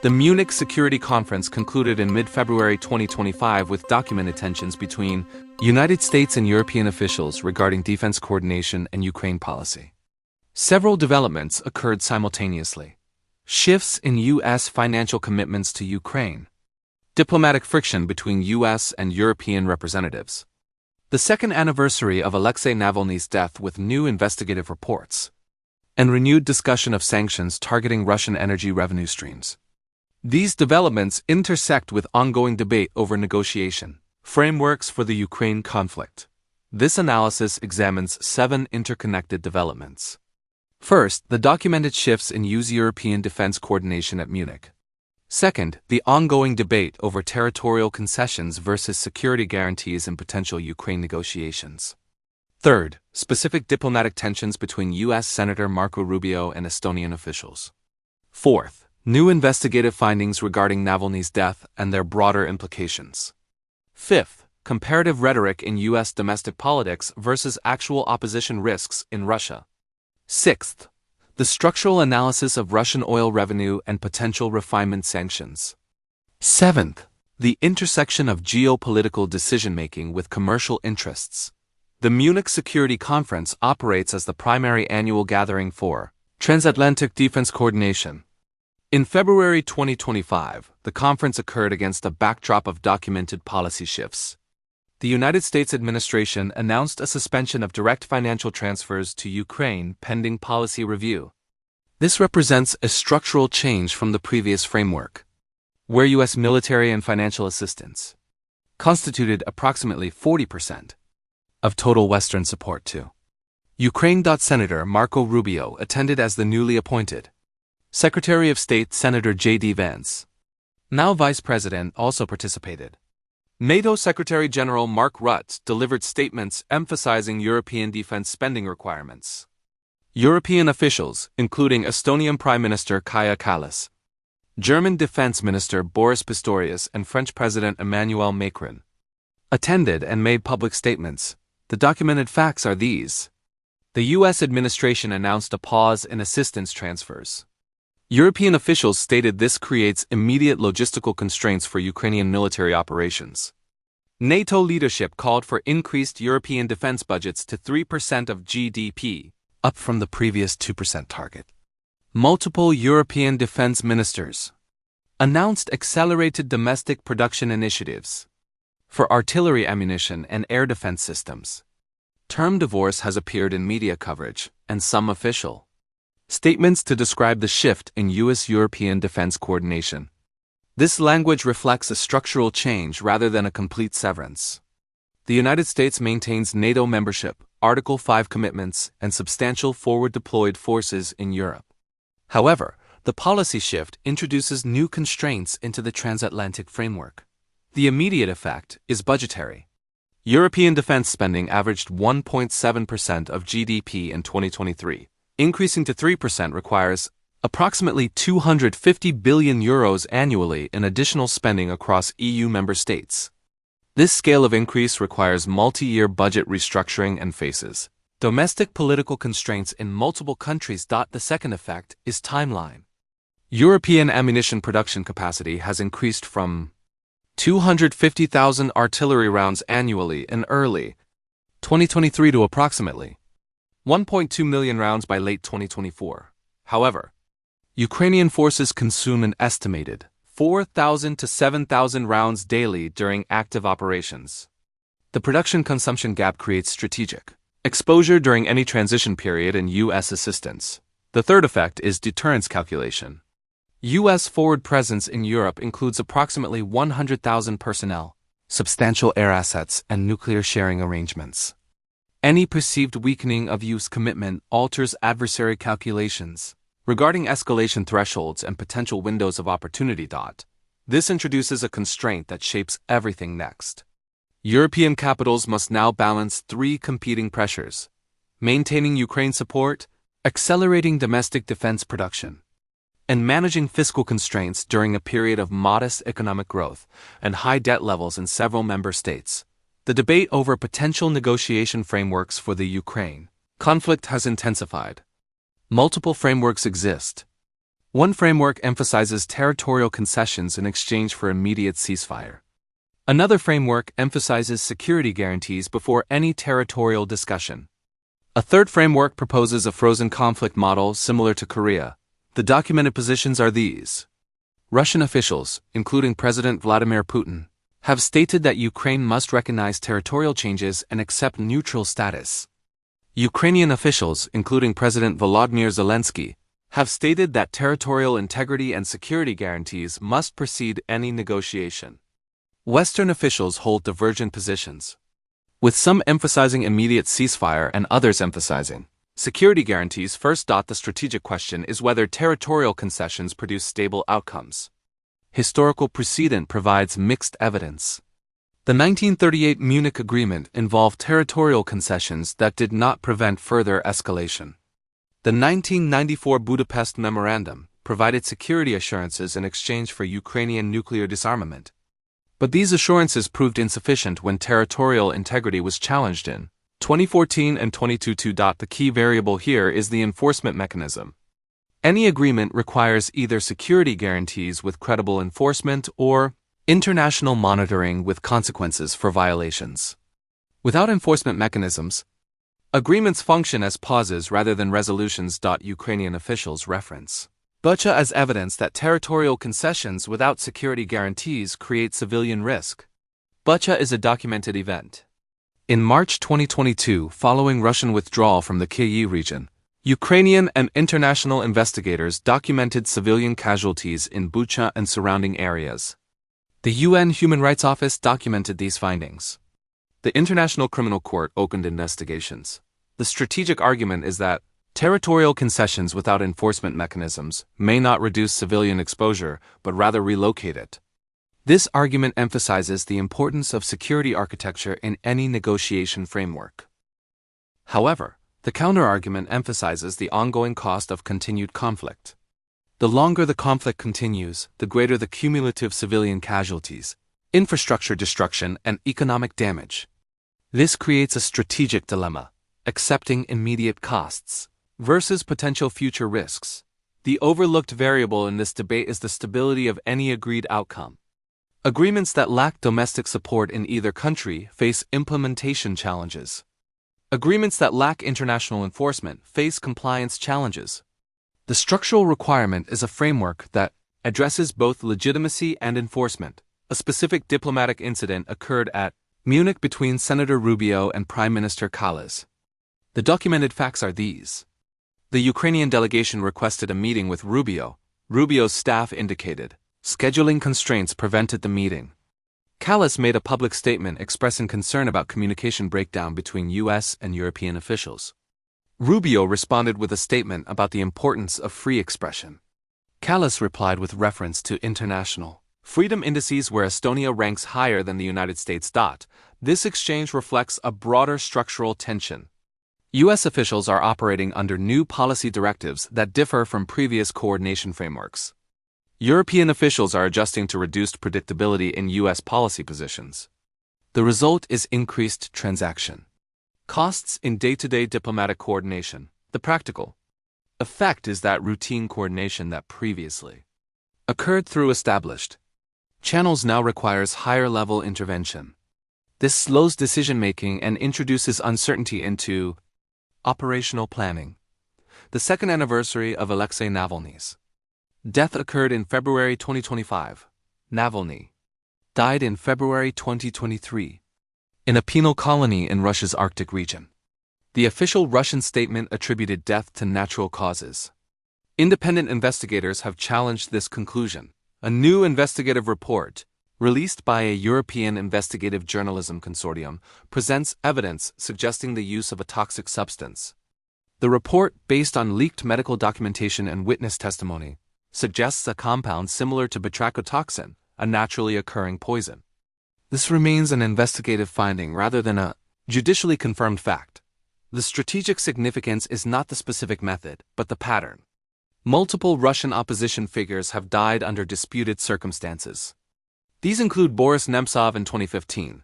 The Munich Security Conference concluded in mid-February 2025 with documented tensions between United States and European officials regarding defense coordination and Ukraine policy. Several developments occurred simultaneously. Shifts in U.S. financial commitments to Ukraine. Diplomatic friction between U.S. and European representatives. The second anniversary of Alexei Navalny's death with new investigative reports. And renewed discussion of sanctions targeting Russian energy revenue streams. These developments intersect with ongoing debate over negotiation frameworks for the Ukraine conflict. This analysis examines 7 interconnected developments. First, the documented shifts in U.S. European defense coordination at Munich. Second, the ongoing debate over territorial concessions versus security guarantees in potential Ukraine negotiations. Third, specific diplomatic tensions between U.S. Senator Marco Rubio and Estonian officials. Fourth, new investigative findings regarding Navalny's death and their broader implications. Fifth, comparative rhetoric in U.S. domestic politics versus actual opposition risks in Russia. Sixth, the structural analysis of Russian oil revenue and potential refinement sanctions. Seventh, the intersection of geopolitical decision-making with commercial interests. The Munich Security Conference operates as the primary annual gathering for transatlantic defense coordination. In February 2025, the conference occurred against a backdrop of documented policy shifts. The United States administration announced a suspension of direct financial transfers to Ukraine pending policy review. This represents a structural change from the previous framework, where U.S. military and financial assistance constituted approximately 40% of total Western support to Ukraine. Senator Marco Rubio attended as the newly appointed Secretary of State Senator J.D. Vance, now Vice President, also participated. NATO Secretary General Mark Rutte delivered statements emphasizing European defense spending requirements. European officials, including Estonian Prime Minister Kaja Kallas, German Defense Minister Boris Pistorius and French President Emmanuel Macron, attended and made public statements. The documented facts are these. The U.S. administration announced a pause in assistance transfers. European officials stated this creates immediate logistical constraints for Ukrainian military operations. NATO leadership called for increased European defense budgets to 3% of GDP, up from the previous 2% target. Multiple European defense ministers announced accelerated domestic production initiatives for artillery ammunition and air defense systems. Term divorce has appeared in media coverage and some official statements to describe the shift in U.S.-European defense coordination. This language reflects a structural change rather than a complete severance. The United States maintains NATO membership, Article 5 commitments, and substantial forward-deployed forces in Europe. However, the policy shift introduces new constraints into the transatlantic framework. The immediate effect is budgetary. European defense spending averaged 1.7% of GDP in 2023. Increasing to 3% requires approximately €250 billion annually in additional spending across EU member states. This scale of increase requires multi-year budget restructuring and faces domestic political constraints in multiple countries. The second effect is timeline. European ammunition production capacity has increased from 250,000 artillery rounds annually in early 2023 to approximately 1.2 million rounds by late 2024. However, Ukrainian forces consume an estimated 4,000 to 7,000 rounds daily during active operations. The production-consumption gap creates strategic exposure during any transition period in U.S. assistance. The third effect is deterrence calculation. U.S. forward presence in Europe includes approximately 100,000 personnel, substantial air assets, and nuclear sharing arrangements. Any perceived weakening of U.S. commitment alters adversary calculations regarding escalation thresholds and potential windows of opportunity. This introduces a constraint that shapes everything next. European capitals must now balance 3 competing pressures: maintaining Ukraine support, accelerating domestic defense production, and managing fiscal constraints during a period of modest economic growth and high debt levels in several member states. The debate over potential negotiation frameworks for the Ukraine conflict has intensified. Multiple frameworks exist. One framework emphasizes territorial concessions in exchange for immediate ceasefire. Another framework emphasizes security guarantees before any territorial discussion. A third framework proposes a frozen conflict model similar to Korea. The documented positions are these. Russian officials, including President Vladimir Putin, have stated that Ukraine must recognize territorial changes and accept neutral status. Ukrainian officials, including President Volodymyr Zelensky, have stated that territorial integrity and security guarantees must precede any negotiation. Western officials hold divergent positions, with some emphasizing immediate ceasefire and others emphasizing security guarantees. First. The strategic question is whether territorial concessions produce stable outcomes. Historical precedent provides mixed evidence. The 1938 Munich Agreement involved territorial concessions that did not prevent further escalation. The 1994 Budapest Memorandum provided security assurances in exchange for Ukrainian nuclear disarmament. But these assurances proved insufficient when territorial integrity was challenged in 2014 and 2022. The key variable here is the enforcement mechanism. Any agreement requires either security guarantees with credible enforcement or international monitoring with consequences for violations. Without enforcement mechanisms, agreements function as pauses rather than resolutions. Ukrainian officials reference Bucha as evidence that territorial concessions without security guarantees create civilian risk. Bucha is a documented event. In March 2022, following Russian withdrawal from the Kyiv region, Ukrainian and international investigators documented civilian casualties in Bucha and surrounding areas. The UN Human Rights Office documented these findings. The International Criminal Court opened investigations. The strategic argument is that territorial concessions without enforcement mechanisms may not reduce civilian exposure, but rather relocate it. This argument emphasizes the importance of security architecture in any negotiation framework. However, the counterargument emphasizes the ongoing cost of continued conflict. The longer the conflict continues, the greater the cumulative civilian casualties, infrastructure destruction, and economic damage. This creates a strategic dilemma, accepting immediate costs versus potential future risks. The overlooked variable in this debate is the stability of any agreed outcome. Agreements that lack domestic support in either country face implementation challenges. Agreements that lack international enforcement face compliance challenges. The structural requirement is a framework that addresses both legitimacy and enforcement. A specific diplomatic incident occurred at Munich between Senator Rubio and Prime Minister Kallas. The documented facts are these. The Ukrainian delegation requested a meeting with Rubio. Rubio's staff indicated scheduling constraints prevented the meeting. Kallas made a public statement expressing concern about communication breakdown between U.S. and European officials. Rubio responded with a statement about the importance of free expression. Kallas replied with reference to international freedom indices where Estonia ranks higher than the United States. This exchange reflects a broader structural tension. U.S. officials are operating under new policy directives that differ from previous coordination frameworks. European officials are adjusting to reduced predictability in U.S. policy positions. The result is increased transaction costs in day-to-day diplomatic coordination. The practical effect is that routine coordination that previously occurred through established channels now requires higher-level intervention. This slows decision-making and introduces uncertainty into operational planning. The second anniversary of Alexei Navalny's death occurred in February 2025. Navalny died in February 2023 in a penal colony in Russia's Arctic region. The official Russian statement attributed death to natural causes. Independent investigators have challenged this conclusion. A new investigative report, released by a European investigative journalism consortium, presents evidence suggesting the use of a toxic substance. The report, based on leaked medical documentation and witness testimony, suggests a compound similar to batrachotoxin, a naturally occurring poison. This remains an investigative finding rather than a judicially confirmed fact. The strategic significance is not the specific method, but the pattern. Multiple Russian opposition figures have died under disputed circumstances. These include Boris Nemtsov in 2015,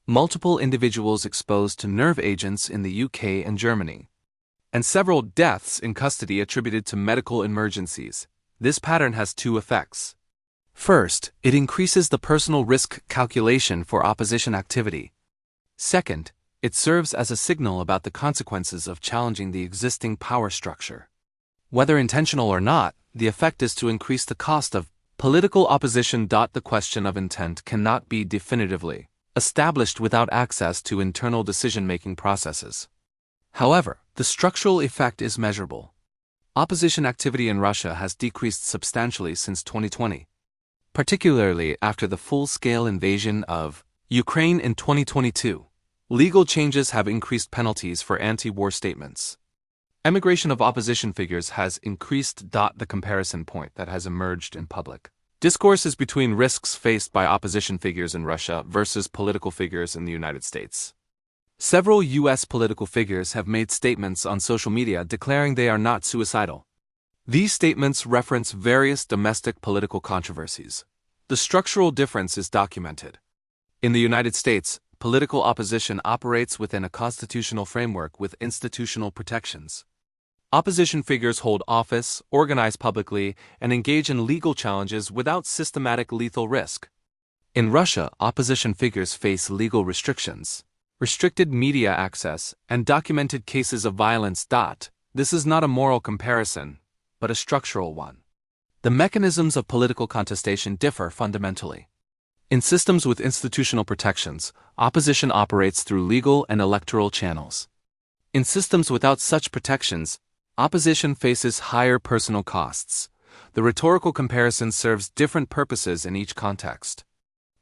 multiple individuals exposed to nerve agents in the UK and Germany, and several deaths in custody attributed to medical emergencies. This pattern has two effects. First, it increases the personal risk calculation for opposition activity. Second, it serves as a signal about the consequences of challenging the existing power structure. Whether intentional or not, the effect is to increase the cost of political opposition. The question of intent cannot be definitively established without access to internal decision-making processes. However, the structural effect is measurable. Opposition activity in Russia has decreased substantially since 2020, particularly after the full-scale invasion of Ukraine in 2022. Legal changes have increased penalties for anti-war statements. Emigration of opposition figures has increased. The comparison point that has emerged in public discourse is between risks faced by opposition figures in Russia versus political figures in the United States. Several U.S. political figures have made statements on social media declaring they are not suicidal. These statements reference various domestic political controversies. The structural difference is documented. In the United States, political opposition operates within a constitutional framework with institutional protections. Opposition figures hold office, organize publicly, and engage in legal challenges without systematic lethal risk. In Russia, opposition figures face legal restrictions, restricted media access, and documented cases of violence. This is not a moral comparison, but a structural one. The mechanisms of political contestation differ fundamentally. In systems with institutional protections, opposition operates through legal and electoral channels. In systems without such protections, opposition faces higher personal costs. The rhetorical comparison serves different purposes in each context.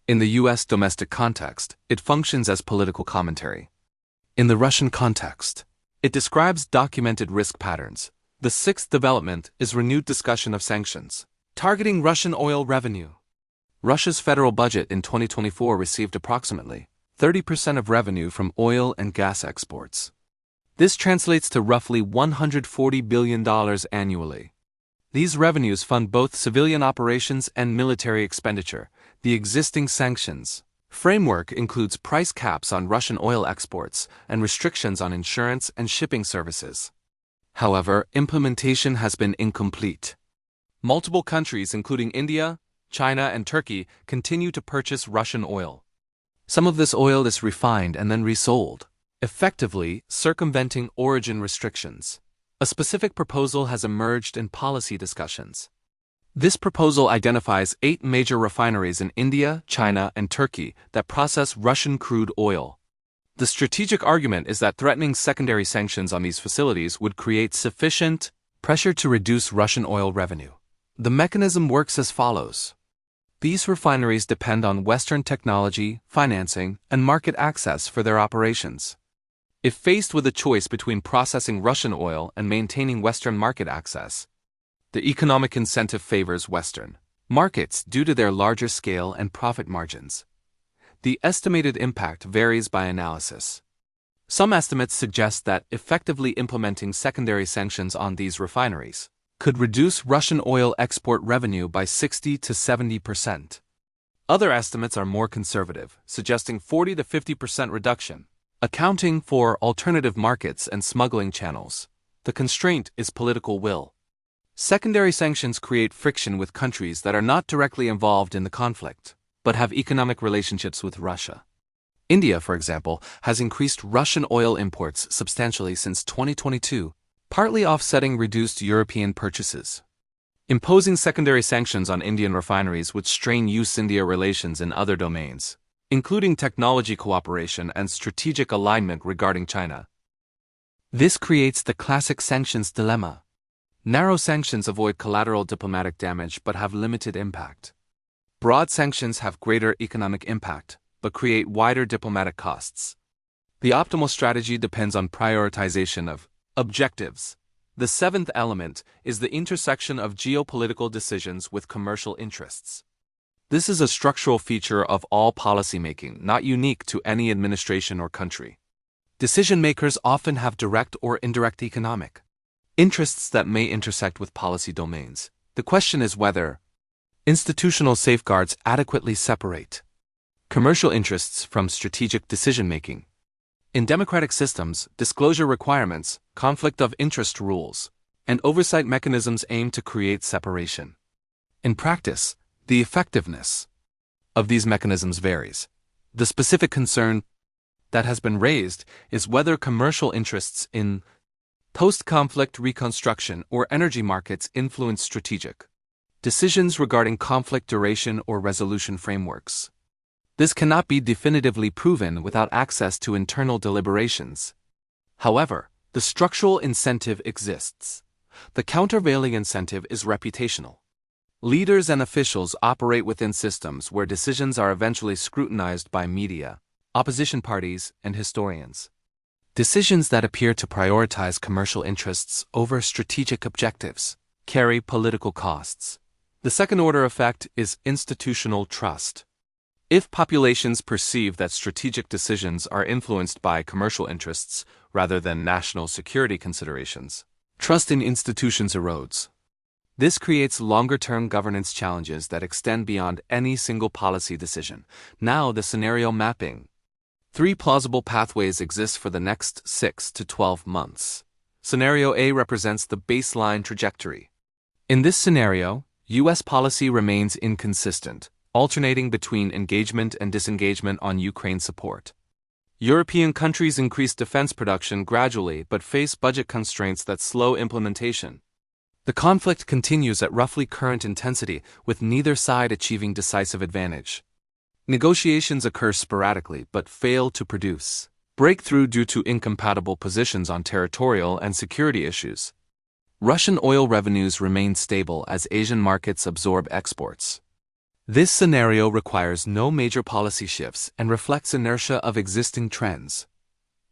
In the U.S. domestic context, it functions as political commentary. In the Russian context, it describes documented risk patterns. The sixth development is renewed discussion of sanctions, targeting Russian oil revenue. Russia's federal budget in 2024 received approximately 30% of revenue from oil and gas exports. This translates to roughly $140 billion annually. These revenues fund both civilian operations and military expenditure. The existing sanctions framework includes price caps on Russian oil exports and restrictions on insurance and shipping services. However, implementation has been incomplete. Multiple countries, including India, China, and Turkey, continue to purchase Russian oil. Some of this oil is refined and then resold, effectively circumventing origin restrictions. A specific proposal has emerged in policy discussions. This proposal identifies 8 major refineries in India, China, and Turkey that process Russian crude oil. The strategic argument is that threatening secondary sanctions on these facilities would create sufficient pressure to reduce Russian oil revenue. The mechanism works as follows. These refineries depend on Western technology, financing, and market access for their operations. If faced with a choice between processing Russian oil and maintaining Western market access, the economic incentive favors Western markets due to their larger scale and profit margins. The estimated impact varies by analysis. Some estimates suggest that effectively implementing secondary sanctions on these refineries could reduce Russian oil export revenue by 60 to 70%. Other estimates are more conservative, suggesting 40 to 50% reduction, accounting for alternative markets and smuggling channels. The constraint is political will. Secondary sanctions create friction with countries that are not directly involved in the conflict, but have economic relationships with Russia. India, for example, has increased Russian oil imports substantially since 2022, partly offsetting reduced European purchases. Imposing secondary sanctions on Indian refineries would strain U.S.-India relations in other domains, including technology cooperation and strategic alignment regarding China. This creates the classic sanctions dilemma. Narrow sanctions avoid collateral diplomatic damage but have limited impact. Broad sanctions have greater economic impact, but create wider diplomatic costs. The optimal strategy depends on prioritization of objectives. The seventh element is the intersection of geopolitical decisions with commercial interests. This is a structural feature of all policymaking, not unique to any administration or country. Decision-makers often have direct or indirect economic interests that may intersect with policy domains. The question is whether institutional safeguards adequately separate commercial interests from strategic decision-making. In democratic systems, disclosure requirements, conflict of interest rules, and oversight mechanisms aim to create separation. In practice, the effectiveness of these mechanisms varies. The specific concern that has been raised is whether commercial interests in post-conflict reconstruction or energy markets influence strategic decisions regarding conflict duration or resolution frameworks. This cannot be definitively proven without access to internal deliberations. However, the structural incentive exists. The countervailing incentive is reputational. Leaders and officials operate within systems where decisions are eventually scrutinized by media, opposition parties, and historians. Decisions that appear to prioritize commercial interests over strategic objectives carry political costs. The second-order effect is institutional trust. If populations perceive that strategic decisions are influenced by commercial interests rather than national security considerations, trust in institutions erodes. This creates longer-term governance challenges that extend beyond any single policy decision. Now, the scenario mapping. 3 plausible pathways exist for the next 6 to 12 months. Scenario A represents the baseline trajectory. In this scenario, U.S. policy remains inconsistent, alternating between engagement and disengagement on Ukraine support. European countries increase defense production gradually but face budget constraints that slow implementation. The conflict continues at roughly current intensity, with neither side achieving decisive advantage. Negotiations occur sporadically but fail to produce breakthrough due to incompatible positions on territorial and security issues. Russian oil revenues remain stable as Asian markets absorb exports. This scenario requires no major policy shifts and reflects inertia of existing trends.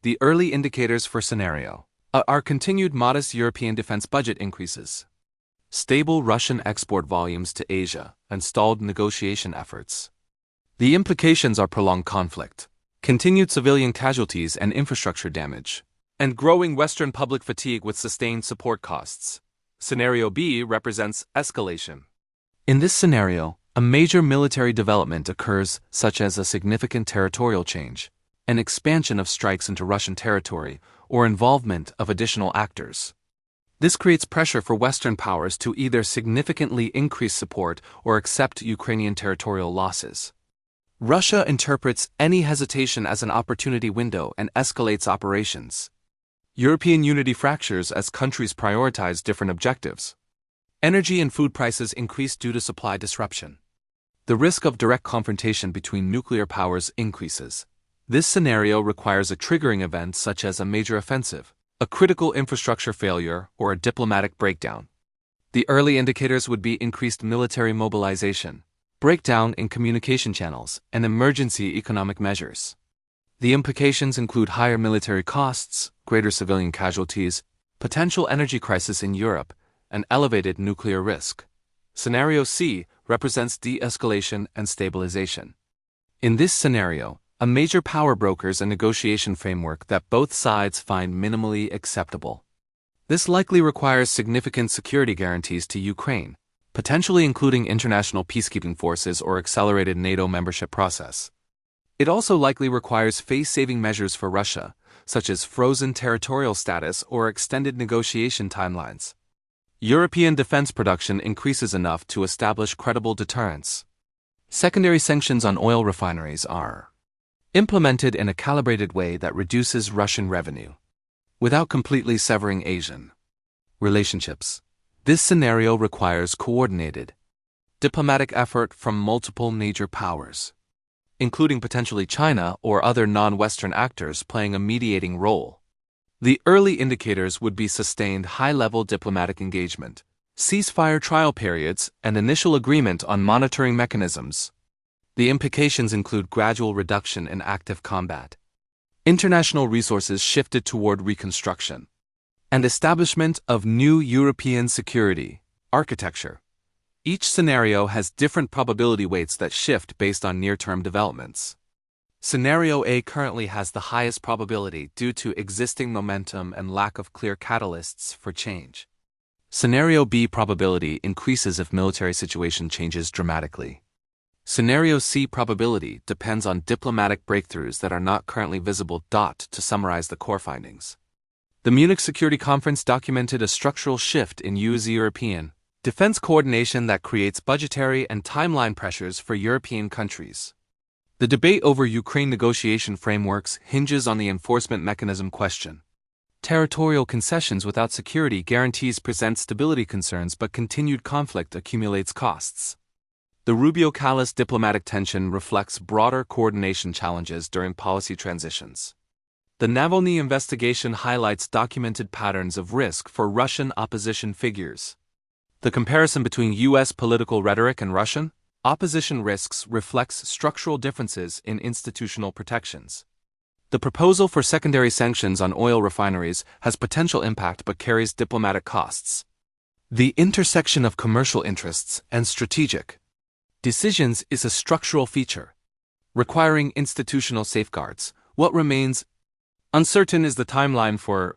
The early indicators for scenario are continued modest European defense budget increases, stable Russian export volumes to Asia, and stalled negotiation efforts. The implications are prolonged conflict, continued civilian casualties and infrastructure damage, and growing Western public fatigue with sustained support costs. Scenario B represents escalation. In this scenario, a major military development occurs, such as a significant territorial change, an expansion of strikes into Russian territory, or involvement of additional actors. This creates pressure for Western powers to either significantly increase support or accept Ukrainian territorial losses. Russia interprets any hesitation as an opportunity window and escalates operations. European unity fractures as countries prioritize different objectives. Energy and food prices increase due to supply disruption. The risk of direct confrontation between nuclear powers increases. This scenario requires a triggering event such as a major offensive, a critical infrastructure failure, or a diplomatic breakdown. The early indicators would be increased military mobilization, breakdown in communication channels, and emergency economic measures. The implications include higher military costs, greater civilian casualties, potential energy crisis in Europe, and elevated nuclear risk. Scenario C represents de-escalation and stabilization. In this scenario, a major power brokers a negotiation framework that both sides find minimally acceptable. This likely requires significant security guarantees to Ukraine, potentially including international peacekeeping forces or accelerated NATO membership process. It also likely requires face-saving measures for Russia, such as frozen territorial status or extended negotiation timelines. European defense production increases enough to establish credible deterrence. Secondary sanctions on oil refineries are implemented in a calibrated way that reduces Russian revenue, without completely severing Asian relationships. This scenario requires coordinated diplomatic effort from multiple major powers, including potentially China or other non-Western actors playing a mediating role. The early indicators would be sustained high-level diplomatic engagement, ceasefire trial periods, and initial agreement on monitoring mechanisms. The implications include gradual reduction in active combat, international resources shifted toward reconstruction, and establishment of new European security architecture. Each scenario has different probability weights that shift based on near-term developments. Scenario A currently has the highest probability due to existing momentum and lack of clear catalysts for change. Scenario B probability increases if military situation changes dramatically. Scenario C probability depends on diplomatic breakthroughs that are not currently visible. To summarize the core findings. The Munich Security Conference documented a structural shift in US-European defense coordination that creates budgetary and timeline pressures for European countries. The debate over Ukraine negotiation frameworks hinges on the enforcement mechanism question. Territorial concessions without security guarantees present stability concerns, but continued conflict accumulates costs. The Rubio-Callas diplomatic tension reflects broader coordination challenges during policy transitions. The Navalny investigation highlights documented patterns of risk for Russian opposition figures. The comparison between U.S. political rhetoric and Russian opposition risks reflects structural differences in institutional protections. The proposal for secondary sanctions on oil refineries has potential impact but carries diplomatic costs. The intersection of commercial interests and strategic decisions is a structural feature, requiring institutional safeguards. What remains uncertain is the timeline for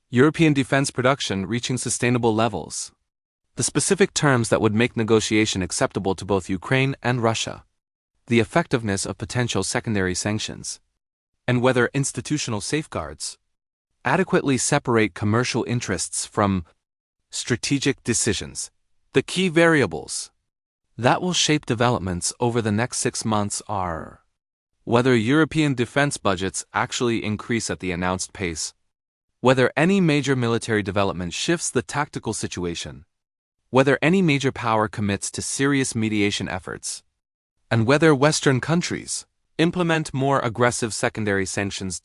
European defense production reaching sustainable levels, the specific terms that would make negotiation acceptable to both Ukraine and Russia, the effectiveness of potential secondary sanctions, and whether institutional safeguards adequately separate commercial interests from strategic decisions. The key variables that will shape developments over the next 6 months are whether European defense budgets actually increase at the announced pace, whether any major military development shifts the tactical situation, whether any major power commits to serious mediation efforts, and whether Western countries implement more aggressive secondary sanctions.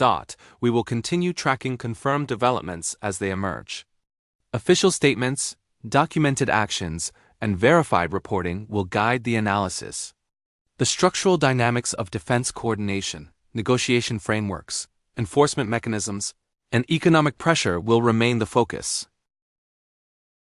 We will continue tracking confirmed developments as they emerge. Official statements, documented actions, and verified reporting will guide the analysis. The structural dynamics of defense coordination, negotiation frameworks, enforcement mechanisms, and economic pressure will remain the focus.